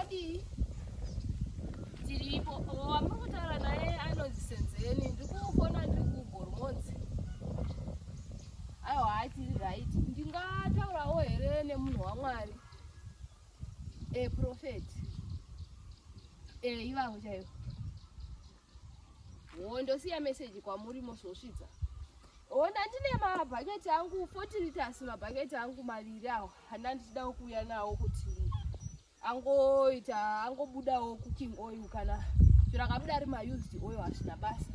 Odi tiripo wamuri kutaura naye anonzi Senzeni. Ndikufona ndiri kuGoromonzi. Aiwa hatiri right. Ndingataurawo here nemunhu waMwari prophet ivavo chaivo. Ndosiya meseji kwamuri mozosvidza. Ndine mabhaketi angu 40 liters, mabhaketi angu maviri awo handa ndichida kuuya nawo kuti angobudawo cooking oil kana zviro akabuda ari maused oil hazvina basa.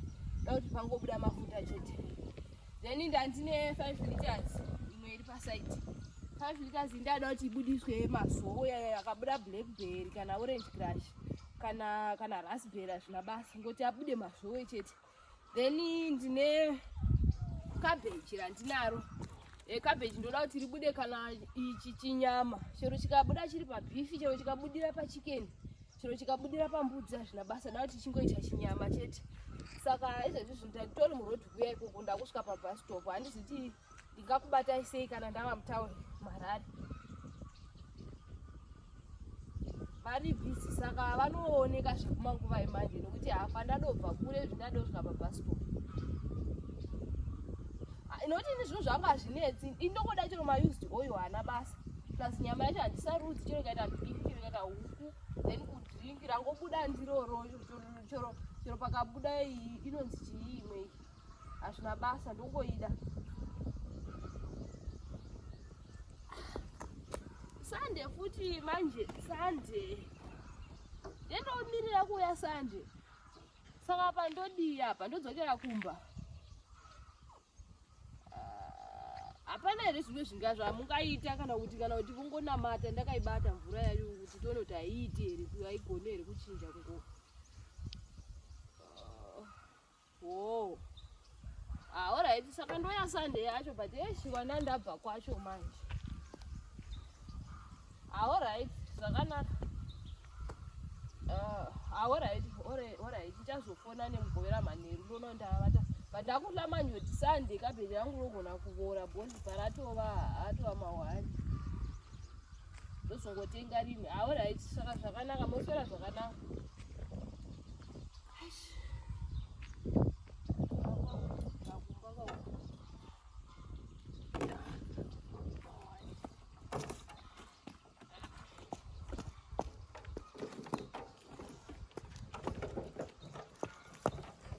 Da kuti pangobuda mafuta chete. Then ndandine 5 liters imwe iri pasite. 5 liters ndada kuti ibudiswe mazowo akabuda blackberry kana orange crush kana raspberry hazvina basa ngoti abude mazowo chete. Then ndine cabbage randinaro. Cabbage ndoda kuti ribude kana ichi chinyama. Chero chikabuda chiri pabeef, chero chikabudira pachicken, chero chikabudira pambudzi hazvina basa. Da kuti chingoita chinyama chete. Saka izvezvi ndatori muroad kuya ikoko ndakusvika pabus stop. Handiziti ndingakubatai sei kana ndava mutauri Marare. Vari busy saka vanooneka zvekumanguva emanje nokuti hafa ndadobva kure zvindadosvika pabus stop. Inoti zvinhu zvangu hazvinetsi. Inongoda chero maused oil hana basa. Plus nyama yacho handisarudzi, chero ikaita beef, chero ikaita huku. Then kudrink rangobuda ndiroro. Chero pakabuda iyi inonzi chii imwe iyi. Hazvina basa ndongoida. Sunday futi manje Sunday. Ndomirira kuuya Sunday. Saka apa ndodiya apa ndodzokera kumba. Hapana here zvimwe zvingazvamungaita kana kuti kungonamata ndakaibata mvura yayo kuti tione kuti haiiti here haigone here kuchinja kungo. Alright, saka ndoya Sunday yacho but wana ndabva kwacho manje. Alright, zvakanaka. Alright, tichazofona nemugovera manheru ndono ndavata. But ndakutla manje kuti Sunday cabbage yangu inogona kuvora bhondi paratova mawani. Ndozongotenga rimwe. Alright, saka zvakanaka, moswera zvakanaka.